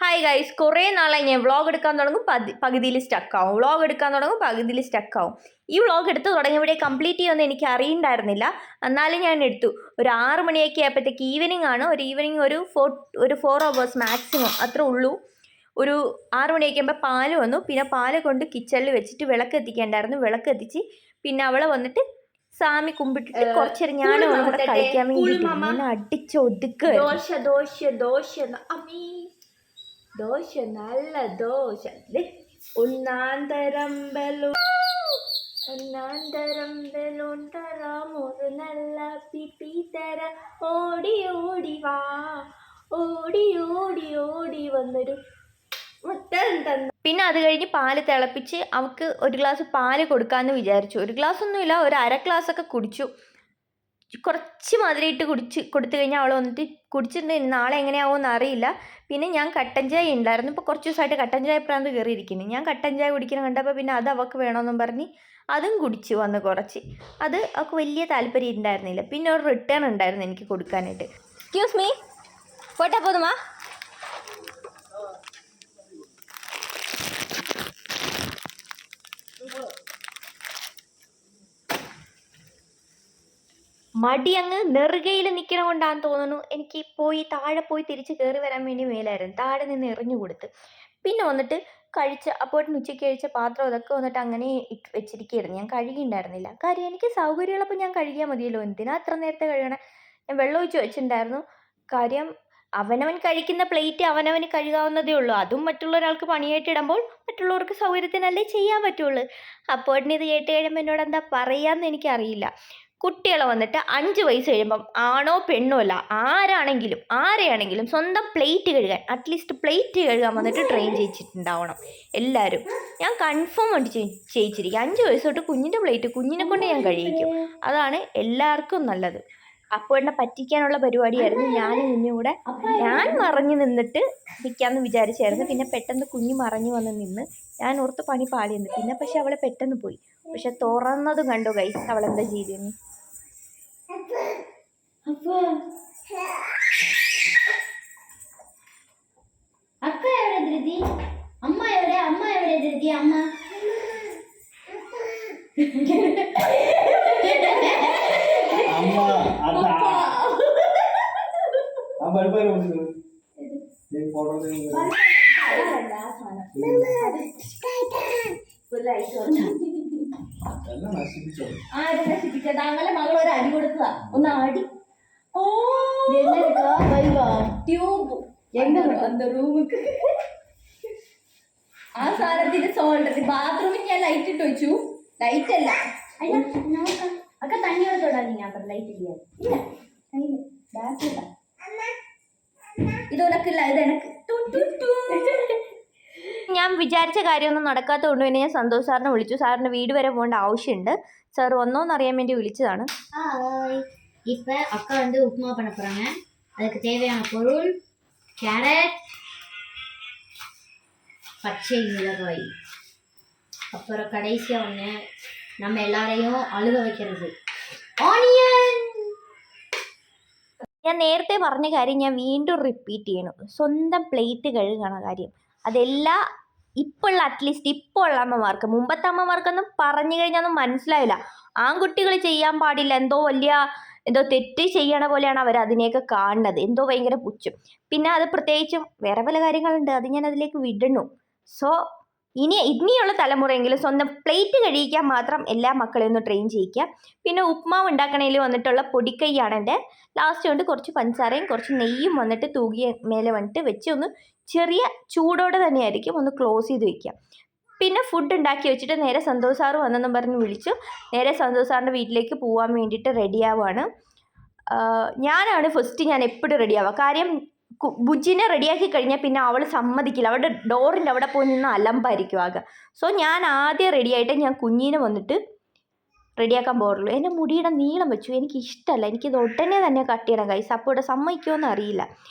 Hi guys, കുറേ നാളായി ഞാൻ വ്ളോഗ് എടുക്കാൻ തുടങ്ങും, പകുതിയിൽ സ്റ്റക്കാവും. വ്ളോഗ് എടുക്കാൻ തുടങ്ങും, പകുതിയിൽ സ്റ്റക്കാവും. ഈ വ്ളോഗ് എടുത്ത് തുടങ്ങിയവിടെ കംപ്ലീറ്റ് ചെയ്യുമെന്ന് എനിക്ക് അറിയണ്ടായിരുന്നില്ല. എന്നാലും ഞാൻ എടുത്തു. ഒരു 6 മണിയൊക്കെ ആയപ്പോഴത്തേക്ക് ഈവനിങ് ആണ്. ഒരു 4 hours മാക്സിമം അത്രേ ഉള്ളൂ. ഒരു 6 മണിയൊക്കെ ആകുമ്പോൾ പാല് വന്നു. പിന്നെ പാല് കൊണ്ട് കിച്ചണിൽ വെച്ചിട്ട് വിളക്ക് എത്തിക്കേണ്ടായിരുന്നു. വിളക്ക് എത്തിച്ച് പിന്നെ അവളെ വന്നിട്ട് സാമി കുമ്പിട്ടിട്ട് കുറച്ചേരം ഞാനും അവളും കൂടെ കളിക്കാൻ വേണ്ടി അടിച്ചൊതുക്കുക. ദോശ, നല്ല ദോശ. ഒന്നാന്തരം ബലൂൺ തരാം, ഒരു നല്ല പിപ്പി തരാം. ഓടി ഓടി വാ, ഓടി ഓടി ഓടി വന്നൊരു മുത്തം തന്നു. പിന്നെ അത് കഴിഞ്ഞ് പാല് തിളപ്പിച്ച് അവൾക്ക് ഒരു ഗ്ലാസ് പാല് കൊടുക്കാമെന്ന് വിചാരിച്ചു. ഒരു ഗ്ലാസ് ഒന്നുമില്ല, ഒരു 1/2 ഗ്ലാസ്സൊക്കെ കുടിച്ചു. കുറച്ച് മധുരമായിട്ട് കൊടുത്തു കഴിഞ്ഞാൽ അവൾ വന്നിട്ട് കുടിച്ചിട്ടുണ്ട്. നാളെ എങ്ങനെയാവുമെന്ന് അറിയില്ല. പിന്നെ ഞാൻ കട്ടൻ ചായ ഉണ്ടായിരുന്നു. ഇപ്പോൾ കുറച്ച് ദിവസമായിട്ട് കട്ടൻ ചായ പ്രാന്ത് കയറിയിരിക്കുന്നു. ഞാൻ കട്ടൻ ചായ കുടിക്കണം കണ്ടപ്പോൾ പിന്നെ അത് അവൾക്ക് വേണമെന്നും പറഞ്ഞ് അതും കുടിച്ചു വന്ന് കുറച്ച്. അത് അവൾക്ക് വലിയ താല്പര്യം ഉണ്ടായിരുന്നില്ല. പിന്നെ ഒരു റിട്ടേൺ ഉണ്ടായിരുന്നു എനിക്ക് കൊടുക്കാനായിട്ട്. എക്സ്ക്യൂസ് മീ, പോട്ടാ പോതുമാ. മടി അങ്ങ് നെറുകയിൽ നിൽക്കണം കൊണ്ടാന്ന് തോന്നുന്നു. എനിക്ക് താഴെ പോയി തിരിച്ച് കയറി വരാൻ വേണ്ടി മേലായിരുന്നു. താഴെ നിന്ന് എറിഞ്ഞു കൊടുത്ത് പിന്നെ വന്നിട്ട് അപ്പോഴത്തേന് ഉച്ചയ്ക്ക് കഴിച്ച പാത്രം അതൊക്കെ വന്നിട്ട് അങ്ങനെ വെച്ചിരിക്കുകയായിരുന്നു. ഞാൻ കഴുകിയിട്ടുണ്ടായിരുന്നില്ല. കാര്യം എനിക്ക് സൗകര്യമുള്ളപ്പോൾ ഞാൻ കഴുകിയാൽ മതിയല്ലോ. എന്തിനാ അത്ര നേരത്തെ കഴുകണേ? ഞാൻ വെള്ളം ഒഴിച്ച് വെച്ചിട്ടുണ്ടായിരുന്നു. കാര്യം അവനവൻ കഴിക്കുന്ന പ്ലേറ്റ് അവനവന് കഴുകാവുന്നതേ ഉള്ളൂ. അതും മറ്റുള്ള ഒരാൾക്ക് പണിയായിട്ട് ഇടുമ്പോൾ മറ്റുള്ളവർക്ക് സൗകര്യത്തിനല്ലേ ചെയ്യാൻ പറ്റുള്ളൂ. അപ്പോഴത്തേന് ഇത് കേട്ട് കഴിയുമ്പോൾ എന്നോട് എന്താ പറയാമെന്ന് എനിക്കറിയില്ല. കുട്ടികളെ വന്നിട്ട് 5 വയസ്സ് കഴിയുമ്പം ആണോ പെണ്ണോ അല്ല, ആരെയാണെങ്കിലും സ്വന്തം പ്ലേറ്റ് കഴുകാൻ, അറ്റ്ലീസ്റ്റ് പ്ലേറ്റ് കഴുകാൻ വന്നിട്ട് ട്രെയിൻ ചെയ്യിച്ചിട്ടുണ്ടാവണം എല്ലാവരും. ഞാൻ കൺഫേം വേണ്ടി ചെയ്യിച്ചിരിക്കും. 5 വയസ്സ് തൊട്ട് കുഞ്ഞിൻ്റെ പ്ലേറ്റ് കുഞ്ഞിനെ കൊണ്ട് ഞാൻ കഴിയിക്കും. അതാണ് എല്ലാവർക്കും നല്ലത്. അപ്പോൾ എന്നെ പറ്റിക്കാനുള്ള പരിപാടിയായിരുന്നു. ഞാനും കുഞ്ഞും കൂടെ. ഞാൻ മറഞ്ഞു നിന്നിട്ട് നിൽക്കാമെന്ന് വിചാരിച്ചായിരുന്നു. പിന്നെ പെട്ടെന്ന് കുഞ്ഞ് മറഞ്ഞു വന്ന് നിന്ന് ഞാൻ ഓർത്ത് പണി പാളിയെന്ന്. പിന്നെ പക്ഷെ അവളെ പെട്ടെന്ന് പോയി. പക്ഷെ തുറന്നതും കണ്ടു ഗൈസ് അവളെന്താ ചെയ്തെന്ന്. അക്ക എവിടെ ധൃതി? അമ്മ എവിടെ ധൃതി? അമ്മ താങ്കളുടെ മകൾ ഒരു അടി കൊടുക്കുക. ഒന്ന് അടി. ആ സാധനത്തിന് സോൾഡർ ബാത്റൂമിൽ ഞാൻ ലൈറ്റ് ഇട്ട് വെച്ചു. ലൈറ്റ് അല്ല ഒക്കെ തണ്ണി തൊടാൻ ഞാൻ ലൈറ്റ് ഇല്ല. ഇതൊലക്കില്ല, ഇത് എനക്ക്. ഞാൻ വിചാരിച്ച കാര്യമൊന്നും നടക്കാത്തതുകൊണ്ട് പിന്നെ ഞാൻ സന്തോഷ് സാറിനെ വിളിച്ചു. സാറിൻ്റെ വീട് വരെ പോകേണ്ട ആവശ്യമുണ്ട്. സാർ വന്നോന്ന് അറിയാൻ വേണ്ടി വിളിച്ചതാണ്. இப்போ அக்கா உப்புமா பண்ண போகிறாங்க. அதுக்கு தேவையான பொருள் கேரட், பச்சை மிளகாய், அப்புறம் கடைசியாக ஒன்று நம்ம எல்லாரையும் அழுக வைக்கிறது ஆனியன். ഞാൻ നേരത്തെ പറഞ്ഞ കാര്യം ഞാൻ വീണ്ടും റിപ്പീറ്റ് ചെയ്യണം. സ്വന്തം പ്ലേറ്റ് കഴുകണ കാര്യം ഇപ്പോൾ ഉള്ള അമ്മമാർക്ക്, മുമ്പത്തെ അമ്മമാർക്കൊന്നും പറഞ്ഞു കഴിഞ്ഞാൽ മനസ്സിലായില്ല. ആൺകുട്ടികൾ ചെയ്യാൻ പാടില്ല, എന്തോ തെറ്റ് ചെയ്യണ പോലെയാണ് അവർ അതിനെയൊക്കെ കാണുന്നത്. എന്തോ ഭയങ്കര പുച്ഛം. പിന്നെ അത് പ്രത്യേകിച്ചും വേറെ പല കാര്യങ്ങളുണ്ട്, അത് ഞാൻ അതിലേക്ക് വിടണു. സോ ഇനിയുള്ള തലമുറയെങ്കിലും സ്വന്തം പ്ലേറ്റ് കഴിക്കാൻ മാത്രം എല്ലാ മക്കളെയും ഒന്ന് ട്രെയിൻ ചെയ്യിക്കുക. പിന്നെ ഉപ്മാവ് ഉണ്ടാക്കണേൽ വന്നിട്ടുള്ള പൊടിക്കൈയാണ് എൻ്റെ. ലാസ്റ്റ് കൊണ്ട് കുറച്ച് പഞ്ചസാരയും കുറച്ച് നെയ്യും വന്നിട്ട് തൂകിയ മേലെ വന്നിട്ട് വെച്ച് ഒന്ന് ചെറിയ ചൂടോടെ തന്നെയായിരിക്കും ഒന്ന് ക്ലോസ് ചെയ്ത് വയ്ക്കുക. പിന്നെ ഫുഡ് ഉണ്ടാക്കി വെച്ചിട്ട് നേരെ സന്തോഷ് സാറ് വന്നെന്നും പറഞ്ഞ് വിളിച്ചു. നേരെ സന്തോഷ് സാറിൻ്റെ വീട്ടിലേക്ക് പോകാൻ വേണ്ടിയിട്ട് റെഡിയാവുകയാണ്. ഞാനാണ് ഫസ്റ്റ്. ഞാൻ എപ്പോഴും റെഡിയാവുക. കാര്യം ബുജ്ജിനെ റെഡിയാക്കി കഴിഞ്ഞാൽ പിന്നെ അവൾ സമ്മതിക്കില്ല. അവളുടെ ഡോറിൻ്റെ അവിടെ പോയി നിന്ന് അലമ്പായിരിക്കും ആകെ. സോ ഞാൻ ആദ്യം റെഡിയായിട്ട് ഞാൻ കുഞ്ഞിനെ വന്നിട്ട് റെഡിയാക്കാൻ പോകാറുള്ളൂ. എൻ്റെ മുടിയുടെ നീളം വെച്ചു എനിക്ക് ഇഷ്ടമല്ല. എനിക്കിത് ഉടനെ തന്നെ കട്ട് ചെയ്യണം ഗൈസ്. അപ്പോൾ ഇവിടെ സമ്മതിക്കുമോയെന്ന് അറിയില്ല.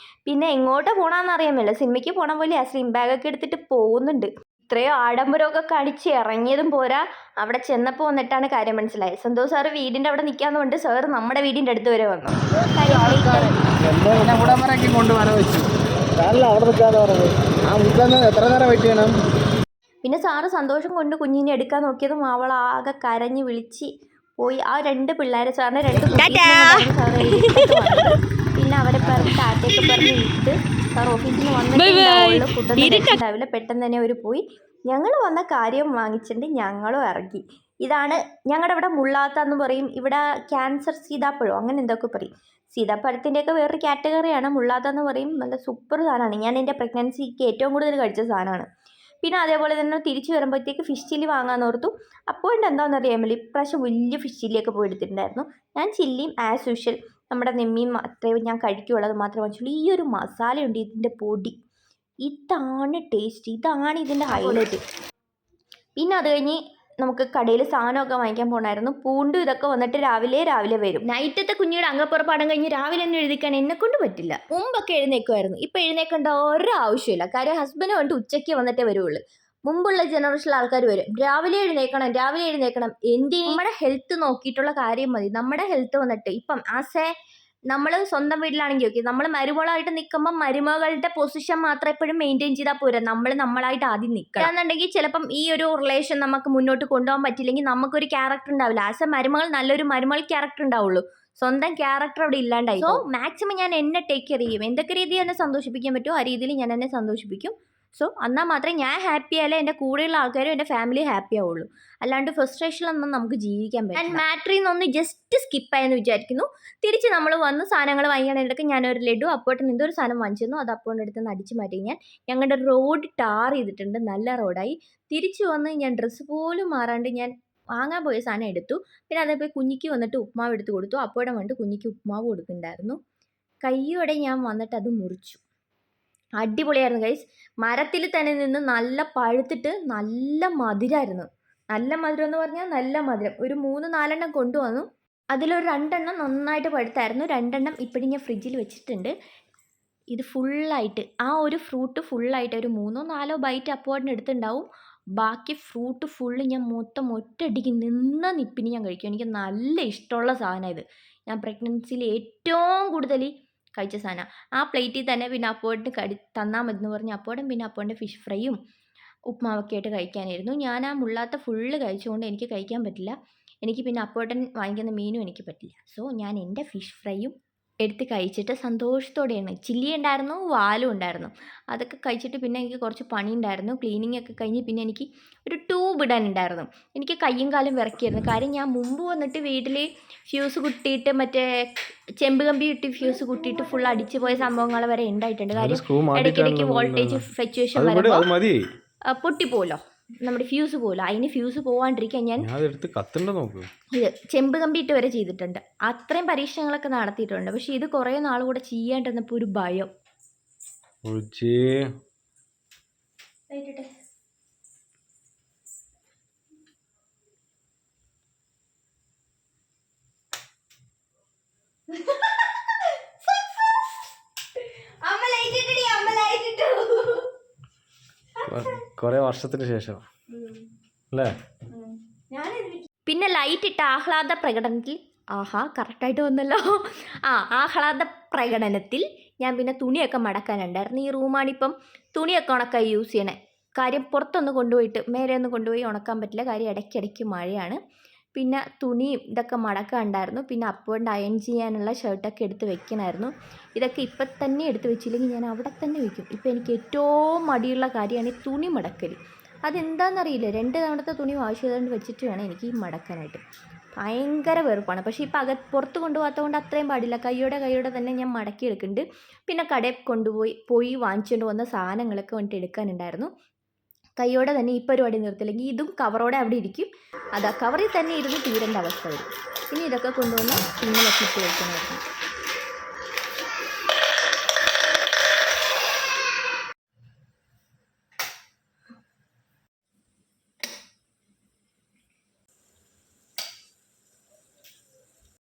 പിന്നെ എങ്ങോട്ട് പോകണമെന്ന് അറിയാമല്ലോ. സിനിമയ്ക്ക് പോകണ പോലെ ആ സ്ലിം ബാഗൊക്കെ എടുത്തിട്ട് പോകുന്നുണ്ട്. ഇത്രയോ ആഡംബരമൊക്കെ കാണിച്ച് ഇറങ്ങിയതും പോരാ, അവിടെ ചെന്നപ്പോൾ വന്നിട്ടാണ് കാര്യം മനസ്സിലായത്. സന്തോഷ് സാറ് വീടിൻ്റെ അവിടെ നിൽക്കാന്നുകൊണ്ട് സാറ് നമ്മുടെ വീടിൻ്റെ അടുത്ത് വരെ വന്നു. അവിടെ നിൽക്കാന്ന് പറഞ്ഞത്. ആ നിൽക്കാൻ എത്ര നേരം വെയിറ്റ് ചെയ്യണം? പിന്നെ സാറ് സന്തോഷം കൊണ്ട് കുഞ്ഞിനെ എടുക്കാൻ നോക്കിയതും അവളാകെ കരഞ്ഞ് വിളിച്ച് പോയി. ആ 2 പിള്ളേരെ സാറിന് 2 കുട്ടീസിനും സാറ് എഴുതിയിട്ട് വന്നത്. പിന്നെ അവരെ പറഞ്ഞ് ടാറ്റയൊക്കെ പറഞ്ഞ് വിട്ട് സാർ ഓഫീസിൽ നിന്ന് വന്നിട്ടുണ്ടാവുള്ളൂ. ഫുഡൊന്നും കഴിച്ചിട്ടുണ്ടാവില്ല. പെട്ടെന്ന് തന്നെ അവർ പോയി. ഞങ്ങൾ വന്ന കാര്യം വാങ്ങിച്ചിട്ട് ഞങ്ങളും ഇറങ്ങി. ഇതാണ് ഞങ്ങളുടെ ഇവിടെ മുള്ളാത്ത എന്ന് പറയും. ഇവിടെ ക്യാൻസർ സീതാപ്പഴം അങ്ങനെ എന്തൊക്കെ പറയും. സീതാപ്പഴത്തിൻ്റെയൊക്കെ വേറൊരു കാറ്റഗറിയാണ്. മുള്ളാത്ത എന്ന് പറയും. നല്ല സൂപ്പർ സാധനമാണ്. ഞാൻ എൻ്റെ പ്രഗ്നൻസിക്ക് ഏറ്റവും കൂടുതൽ കഴിച്ച സാധനമാണ്. പിന്നെ അതേപോലെ തന്നെ തിരിച്ച് വരുമ്പോഴത്തേക്ക് ഫിഷ് ചില്ലി വാങ്ങാമെന്ന് ഓർത്തു. അപ്പോൾ എന്താണെന്ന് അറിയാമല്ലോ, ഇപ്രാവശ്യം വലിയ ഫിഷ് ചില്ലിയൊക്കെ പോയി എടുത്തിട്ടുണ്ടായിരുന്നു. ഞാൻ ചില്ലിയും ആസ് യൂഷ്വൽ നമ്മുടെ നെമ്മീൻ മാത്രമേ ഞാൻ കഴിക്കുകയുള്ളൂ, അത് മാത്രമേ വാങ്ങിച്ചുള്ളൂ. ഈ ഒരു മസാലയുണ്ട്, ഇതിൻ്റെ പൊടി, ഇതാണ് ടേസ്റ്റ്, ഇതാണ് ഇതിൻ്റെ ഹൈലൈറ്റ്. പിന്നെ അത് കഴിഞ്ഞ് നമുക്ക് കടയിൽ സാധനമൊക്കെ വാങ്ങിക്കാൻ പോകണമായിരുന്നു. പൂണ്ടും ഇതൊക്കെ വന്നിട്ട് രാവിലെ വരും. നൈറ്റത്തെ കുഞ്ഞിയുടെ അംഗപ്പുറപ്പാടം കഴിഞ്ഞ് രാവിലെ തന്നെ എഴുതിക്കാൻ എന്നെക്കൊണ്ട് പറ്റില്ല. മുമ്പൊക്കെ എഴുന്നേക്കുമായിരുന്നു. ഇപ്പം എഴുന്നേക്കേണ്ട ഒരാവശ്യമില്ല. കാര്യം ഹസ്ബൻഡ് വന്നിട്ട് ഉച്ചയ്ക്ക് വന്നിട്ടേ വരുള്ളൂ. മുമ്പുള്ള ജനറേഷനിലെ ആൾക്കാർ വരും, രാവിലെ എഴുന്നേക്കണം. എന്തിന്? നമ്മുടെ ഹെൽത്ത് നോക്കിയിട്ടുള്ള കാര്യം മതി. നമ്മുടെ ഹെൽത്ത് വന്നിട്ട് ഇപ്പം നമ്മൾ സ്വന്തം വീട്ടിലാണെങ്കിൽ ഓക്കെ, നമ്മൾ മരുമകളായിട്ട് നിൽക്കുമ്പോൾ മരുമകളുടെ പൊസിഷൻ മാത്രം എപ്പോഴും മെയിൻറ്റെയിൻ ചെയ്താൽ പോരാ. നമ്മളായിട്ട് ആദ്യം നിൽക്കണം. എന്നുണ്ടെങ്കിൽ ചിലപ്പം ഈ ഒരു റിലേഷൻ നമുക്ക് മുന്നോട്ട് കൊണ്ടുപോകാൻ പറ്റില്ലെങ്കിൽ നമുക്കൊരു ക്യാരക്ടർ ഉണ്ടാവില്ല. ആസ് എ മരുമകൾ നല്ലൊരു മരുമകൾ ക്യാരക്ടർ ഉണ്ടാവുള്ളൂ. സ്വന്തം ക്യാരക്ടർ അവിടെ ഇല്ലാണ്ടായി. സോ മാക്സിമം ഞാൻ എന്നെ ടേക്ക് കെയർ ചെയ്യും. എന്തൊക്കെ രീതിയിൽ എന്നെ സന്തോഷിപ്പിക്കാൻ പറ്റുമോ ആ രീതിയിൽ ഞാൻ എന്നെ സന്തോഷിപ്പിക്കും. സോ എന്നാൽ മാത്രമേ ഞാൻ ഹാപ്പി ആയാലേ എൻ്റെ കൂടെയുള്ള ആൾക്കാരും എൻ്റെ ഫാമിലി ഹാപ്പി ആവുള്ളൂ. അല്ലാണ്ട് ഫ്രസ്ട്രേഷനിലൊന്നും നമുക്ക് ജീവിക്കാൻ പറ്റും. ആൻഡ് മാട്രിയിൽ നിന്നൊന്ന് ജസ്റ്റ് സ്കിപ്പായെന്ന് വിചാരിക്കുന്നു. തിരിച്ച് നമ്മൾ വന്ന് സാധനങ്ങൾ വാങ്ങിക്കാനിടയ്ക്ക് ഞാനൊരു ലഡു അപ്പോട്ടൻ എന്തൊരു സാധനം വാങ്ങിച്ചിരുന്നു, അത് അപ്പോൻ്റെ അടുത്ത് നിന്ന് അടിച്ച് മാറ്റി. ഞങ്ങളുടെ റോഡ് ടാർ ചെയ്തിട്ടുണ്ട്, നല്ല റോഡായി. തിരിച്ചു വന്ന് ഞാൻ ഡ്രസ്സ് പോലും മാറാണ്ട് ഞാൻ വാങ്ങാൻ പോയ സാധനം എടുത്തു. പിന്നെ അതേപോലെ കുഞ്ഞിക്ക് വന്നിട്ട് ഉപ്മാവ് എടുത്ത് കൊടുത്തു. അപ്പോടെ വന്നിട്ട് കുഞ്ഞിക്ക് ഉപ്മാവ് കൊടുക്കുന്നുണ്ടായിരുന്നു. കയ്യോടെ ഞാൻ വന്നിട്ട് അത് മുറിച്ചു. അടിപൊളിയായിരുന്നു ഗൈസ്. മരത്തിൽ തന്നെ നിന്ന് നല്ല പഴുത്തിട്ട് നല്ല മധുരമായിരുന്നു. നല്ല മധുരം എന്ന് പറഞ്ഞാൽ നല്ല മധുരം. ഒരു 3-4 കൊണ്ടുവന്നു. അതിലൊരു 2 നന്നായിട്ട് പഴുത്തായിരുന്നു. 2 ഇപ്പോഴും ഞാൻ ഫ്രിഡ്ജിൽ വെച്ചിട്ടുണ്ട്. ഇത് ഫുള്ളായിട്ട് ആ ഒരു ഫ്രൂട്ട് ഫുള്ളായിട്ട് ഒരു 3-4 ബൈറ്റ് അപ്പോഴത്തിന് എടുത്തുണ്ടാവും. ബാക്കി ഫ്രൂട്ട് ഫുള്ള് ഞാൻ മൊത്തം ഒറ്റയടിക്ക് നിന്ന നിപ്പിന് ഞാൻ കഴിക്കും. എനിക്ക് നല്ല ഇഷ്ടമുള്ള സാധനമാണ് ഇത്. ഞാൻ പ്രഗ്നൻസിയിൽ ഏറ്റവും കൂടുതൽ കഴിച്ച സാധനം. ആ പ്ലേറ്റിൽ തന്നെ പിന്നെ അപ്പോഴത്തിന് തന്നാൽ മതി എന്ന് പറഞ്ഞ് അപ്പോഴും പിന്നെ അപ്പോൻ്റെ ഫിഷ് ഫ്രൈയും ഉപ്മാവൊക്കെ ആയിട്ട് കഴിക്കാനായിരുന്നു. ഞാൻ ആ മുള്ളാത്ത ഫുള്ള് കഴിച്ചുകൊണ്ട് എനിക്ക് കഴിക്കാൻ പറ്റില്ല. എനിക്ക് പിന്നെ അപ്പോട്ടൻ വാങ്ങിക്കുന്ന മീനും എനിക്ക് പറ്റില്ല. സോ ഞാൻ എൻ്റെ ഫിഷ് ഫ്രൈയും എടുത്ത് കഴിച്ചിട്ട് സന്തോഷത്തോടെയാണ്. ചില്ലി ഉണ്ടായിരുന്നു, വാലും ഉണ്ടായിരുന്നു. അതൊക്കെ കഴിച്ചിട്ട് പിന്നെ എനിക്ക് കുറച്ച് പണി ഉണ്ടായിരുന്നു. ക്ലീനിങ് ഒക്കെ കഴിഞ്ഞ് പിന്നെ എനിക്ക് ഒരു ട്യൂബ് ഇടാനുണ്ടായിരുന്നു. എനിക്ക് കയ്യും കാലും വിറക്കിയായിരുന്നു. കാര്യം ഞാൻ മുമ്പ് വന്നിട്ട് വീട്ടിൽ ഫ്യൂസ് കുട്ടിയിട്ട് മറ്റേ ചെമ്പ് കമ്പി ഇട്ട് ഫ്യൂസ് കുട്ടിയിട്ട് ഫുൾ അടിച്ചു പോയ സംഭവങ്ങൾ വരെ ഉണ്ടായിട്ടുണ്ട്. കാര്യം ഇടയ്ക്കിടയ്ക്ക് വോൾട്ടേജ് ഫ്ലക്ച്വേഷൻ വരുമ്പോൾ പൊട്ടിപ്പോലോ, നമ്മുടെ ഫ്യൂസ് പോലും. അതിന് ഫ്യൂസ് പോവാണ്ടിരിക്കാൻ ഞാൻ ഇത് ചെമ്പ് കമ്പിയിട്ട് വരെ ചെയ്തിട്ടുണ്ട്. അത്രയും പരീക്ഷണങ്ങളൊക്കെ നടത്തിയിട്ടുണ്ട്. പക്ഷെ ഇത് കുറേ നാൾ കൂടെ ചെയ്യാണ്ടിരുന്നപ്പോൾ ഒരു ഭയം. കുറെ വർഷത്തിന് ശേഷം അല്ലേ? പിന്നെ ലൈറ്റ് ഇട്ട ആഹ്ലാദ പ്രകടനത്തിൽ കറക്റ്റായിട്ട് വന്നല്ലോ. ആഹ്ലാദ പ്രകടനത്തിൽ ഞാൻ പിന്നെ തുണിയൊക്കെ മടക്കാനുണ്ടായിരുന്നു. ഈ റൂമാണിപ്പം തുണിയൊക്കെ ഉണക്കാൻ യൂസ് ചെയ്യണേ. കാര്യം പുറത്തൊന്ന് കൊണ്ടുപോയിട്ട് മേലെ ഒന്ന് കൊണ്ടുപോയി ഉണക്കാൻ പറ്റില്ല. കാര്യം ഇടയ്ക്കിടയ്ക്ക് മഴയാണ്. പിന്നെ തുണിയും ഇതൊക്കെ മടക്കാനുണ്ടായിരുന്നു. പിന്നെ അപ്പോണ്ട് അയൺ ചെയ്യാനുള്ള ഷർട്ടൊക്കെ എടുത്ത് വെക്കണമായിരുന്നു. ഇതൊക്കെ ഇപ്പം തന്നെ എടുത്ത് വെച്ചില്ലെങ്കിൽ ഞാൻ അവിടെ തന്നെ വയ്ക്കും. ഇപ്പം എനിക്ക് ഏറ്റവും മടിയുള്ള കാര്യമാണ് ഈ തുണി മടക്കൽ. അതെന്താണെന്നറിയില്ല. 2 തവണത്തെ തുണി വാഷ് ചെയ്തുകൊണ്ട് വെച്ചിട്ട് വേണം എനിക്ക് ഈ മടക്കാനായിട്ട്. ഭയങ്കര വെറുപ്പാണ്. പക്ഷേ ഇപ്പം പുറത്ത് കൊണ്ടുപോകാത്തത് കൊണ്ട് അത്രയും പാടില്ല. കൈയോടെ തന്നെ ഞാൻ മടക്കി എടുക്കുന്നുണ്ട്. പിന്നെ കടയിൽ പോയി വാങ്ങിച്ചുകൊണ്ട് വന്ന സാധനങ്ങളൊക്കെ വന്നിട്ട് എടുക്കാനുണ്ടായിരുന്നു. കൈയോടെ തന്നെ ഈ പരിപാടി നിർത്തില്ലെങ്കിൽ ഇതും കവറോടെ അവിടെ ഇരിക്കും. കവറിൽ തന്നെ ഇരുന്ന് തീരേണ്ട അവസ്ഥ വരും. പിന്നെ ഇതൊക്കെ കൊണ്ടുവന്ന് പിന്നിലൊക്കെ ഇട്ട് വയ്ക്കണമായിരുന്നു.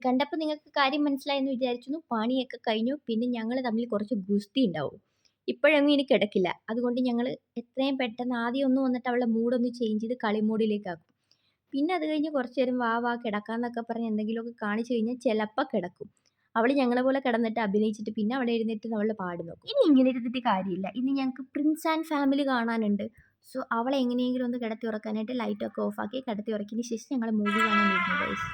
കണ്ടപ്പോൾ നിങ്ങൾക്ക് കാര്യം മനസ്സിലായെന്ന് വിചാരിക്കുന്നു. പണിയൊക്കെ കഴിഞ്ഞു. പിന്നെ ഞങ്ങൾ തമ്മിൽ കുറച്ച് ഗുസ്തി ഉണ്ടാവും. ഇപ്പോഴൊന്നും ഇനി കിടക്കില്ല. അതുകൊണ്ട് ഞങ്ങൾ എത്രയും പെട്ടെന്ന് ആദ്യം ഒന്ന് വന്നിട്ട് അവളുടെ മൂഡൊന്ന് ചേഞ്ച് ചെയ്ത് കളി മൂഡിലേക്കാക്കും. പിന്നെ അത് കഴിഞ്ഞ് കുറച്ച് നേരം വാ കിടക്കാമെന്നൊക്കെ പറഞ്ഞ് എന്തെങ്കിലുമൊക്കെ കാണിച്ചു കഴിഞ്ഞാൽ ചിലപ്പോൾ കിടക്കും. അവൾ ഞങ്ങളെ പോലെ കിടന്നിട്ട് അഭിനയിച്ചിട്ട് പിന്നെ അവൾ എഴുന്നേറ്റ് അവളുടെ പാട് നോക്കും. ഇനി ഇങ്ങനെ ഇരുന്നിട്ട് കാര്യമില്ല. ഇനി ഞങ്ങൾക്ക് പ്രിൻസ് ആൻഡ് ഫാമിലി കാണാനുണ്ട്. സോ അവളെ എങ്ങനെയെങ്കിലും ഒന്ന് കിടത്തി ഉറക്കാനായിട്ട് ലൈറ്റൊക്കെ ഓഫാക്കി കിടത്തി ഉറക്കിയതിന് ശേഷം ഞങ്ങൾ മൂവി കാണാൻ വരുന്നു ഗൈസ്.